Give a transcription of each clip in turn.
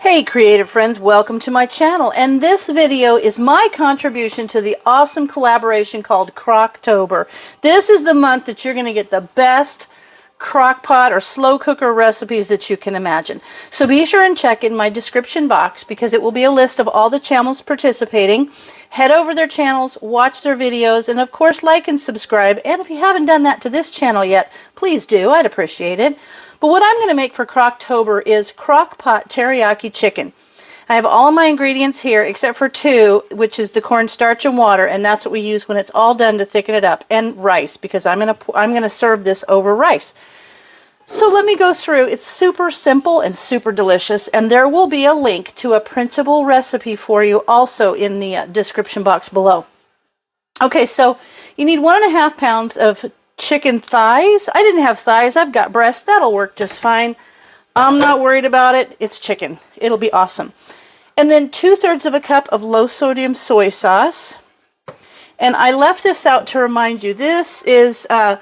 Hey creative friends, welcome to my channel, and this video is my contribution to the awesome collaboration called Crocktober. This is the month that you're going to get the best crock pot or slow cooker recipes that you can imagine. So be sure and check in my description box because it will be a list of all the channels participating. Head over their channels, watch their videos, and of course like and subscribe. And if you haven't done that to this channel yet, please do. I'd appreciate it. But what I'm going to make for Crocktober is crock pot teriyaki chicken. I have all of my ingredients here except for two, which is the cornstarch and water, and that's what we use when it's all done to thicken it up, and rice, because I'm going to serve this over rice. So let me go through. It's super simple and super delicious, and there will be a link to a printable recipe for you also in the description box below. Okay, so you need 1.5 pounds of chicken thighs. I didn't have thighs. I've got breasts. That'll work just fine. I'm not worried about it. It's chicken. It'll be awesome. And then 2/3 of a cup of low sodium soy sauce. And I left this out to remind you. This is the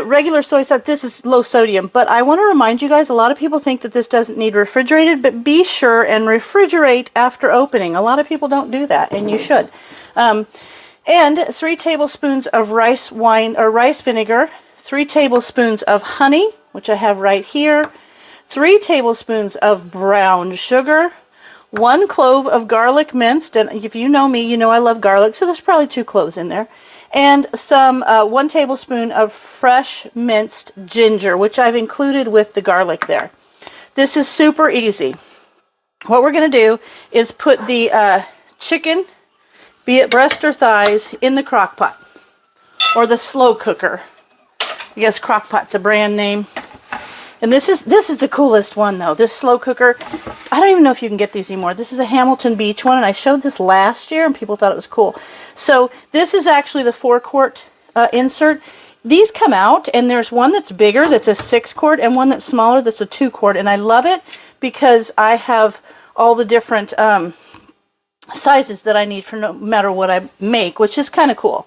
regular soy sauce. This is low sodium. But I want to remind you guys, a lot of people think that this doesn't need refrigerated, but be sure and refrigerate after opening. A lot of people don't do that, and you should. And 3 tablespoons of rice wine or rice vinegar, 3 tablespoons of honey, which I have right here, 3 tablespoons of brown sugar, 1 clove of garlic minced, and if you know me, you know I love garlic, so there's probably 2 cloves in there, and some 1 tablespoon of fresh minced ginger, which I've included with the garlic there. This is super easy. What we're going to do is put the chicken, be it breast or thighs, in the crock pot or the slow cooker. I guess crock pot's a brand name. And this is the coolest one though. This slow cooker, I don't even know if you can get these anymore. This is a Hamilton Beach one, and I showed this last year and people thought it was cool. So this is actually the 4-quart insert. These come out, and there's one that's bigger that's a 6-quart and one that's smaller that's a 2-quart, and I love it because I have all the different sizes that I need for no matter what I make, which is kind of cool.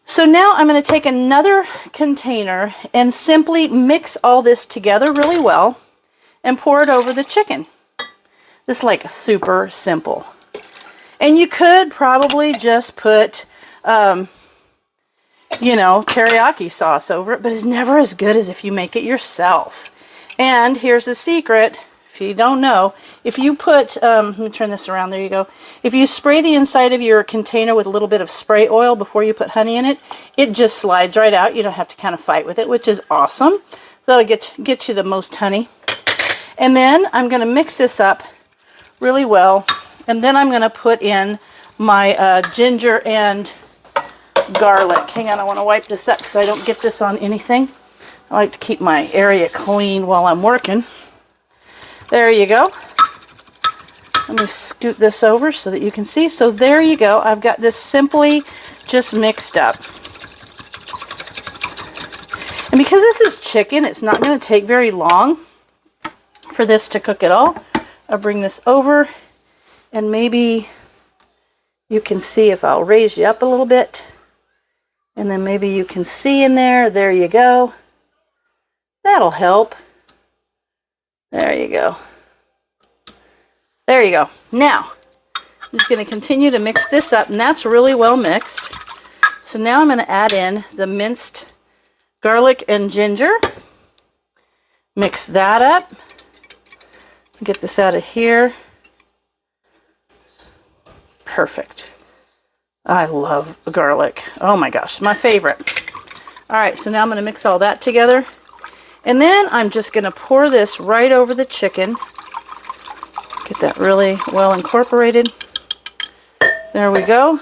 So now I'm going to take another container and simply mix all this together really well and pour it over the chicken. This is like super simple. And you could probably just put, teriyaki sauce over it, but it's never as good as if you make it yourself. And here's the secret. If you don't know, if you put, let me turn this around, there you go. If you spray the inside of your container with a little bit of spray oil before you put honey in it, it just slides right out. You don't have to kind of fight with it, which is awesome. So that'll get you the most honey. And then I'm going to mix this up really well. And then I'm going to put in my ginger and garlic. Hang on, I want to wipe this up so I don't get this on anything. I like to keep my area clean while I'm working. There you go. Let me scoot this over so that you can see. So there you go. I've got this simply just mixed up. And because this is chicken, it's not going to take very long for this to cook at all. I'll bring this over, and maybe you can see if I'll raise you up a little bit. And then maybe you can see in there. There you go. That'll help. There you go. There you go. Now, I'm just going to continue to mix this up, and that's really well mixed. So now I'm going to add in the minced garlic and ginger. Mix that up. Get this out of here. Perfect. I love garlic. Oh my gosh, my favorite. All right, so now I'm going to mix all that together. And then I'm just going to pour this right over the chicken. Get that really well incorporated. There we go.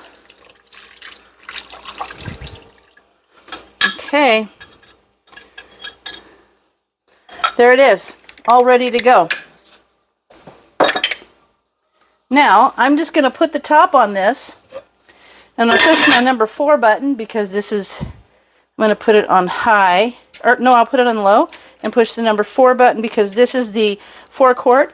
Okay. There it is, all ready to go. Now, I'm just going to put the top on this, and I'll push my number 4 button because this is, I'm going to put it on high. Or no, I'll put it on low and push the number 4 button because this is the 4-quart.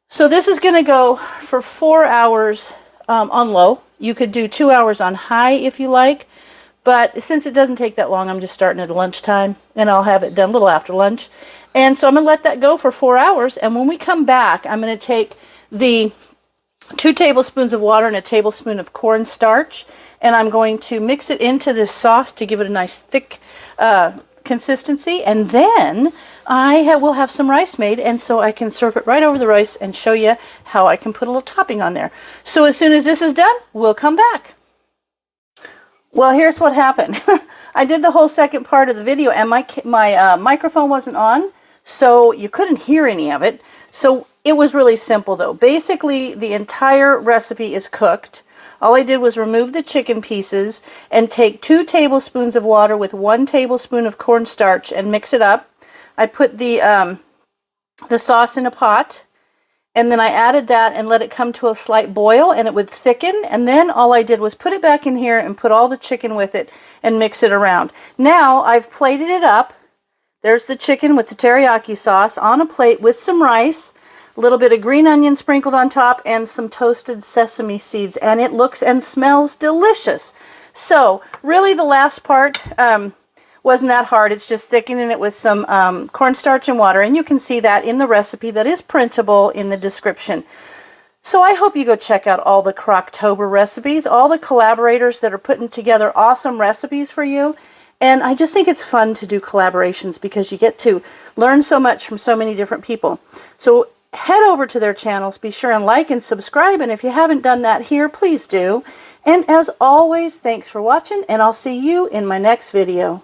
So this is going to go for 4 hours on low. You could do 2 hours on high if you like, But since it doesn't take that long, I'm just starting at lunchtime, and I'll have it done a little after lunch. And so I'm going to let that go for 4 hours, and when we come back, I'm going to take the 2 tablespoons of water and a tablespoon of cornstarch, and I'm going to mix it into this sauce to give it a nice thick consistency, and then I will have some rice made, and so I can serve it right over the rice and show you how I can put a little topping on there. So as soon as this is done, we'll come back. Well, here's what happened. I did the whole second part of the video, and my microphone wasn't on, so you couldn't hear any of it. So it was really simple, though. Basically, the entire recipe is cooked. All I did was remove the chicken pieces and take 2 tablespoons of water with 1 tablespoon of cornstarch and mix it up. I put the sauce in a pot, and then I added that and let it come to a slight boil, and it would thicken, and then all I did was put it back in here and put all the chicken with it and mix it around. Now I've plated it up. There's the chicken with the teriyaki sauce on a plate with some rice, a little bit of green onion sprinkled on top, and some toasted sesame seeds, and it looks and smells delicious. So really the last part wasn't that hard. It's just thickening it with some cornstarch and water, and you can see that in the recipe that is printable in the description. So I hope you go check out all the Crocktober recipes, all the collaborators that are putting together awesome recipes for you. And I just think it's fun to do collaborations because you get to learn so much from so many different people. So head over to their channels, be sure and like and subscribe, and if you haven't done that here, please do. And as always, thanks for watching, and I'll see you in my next video.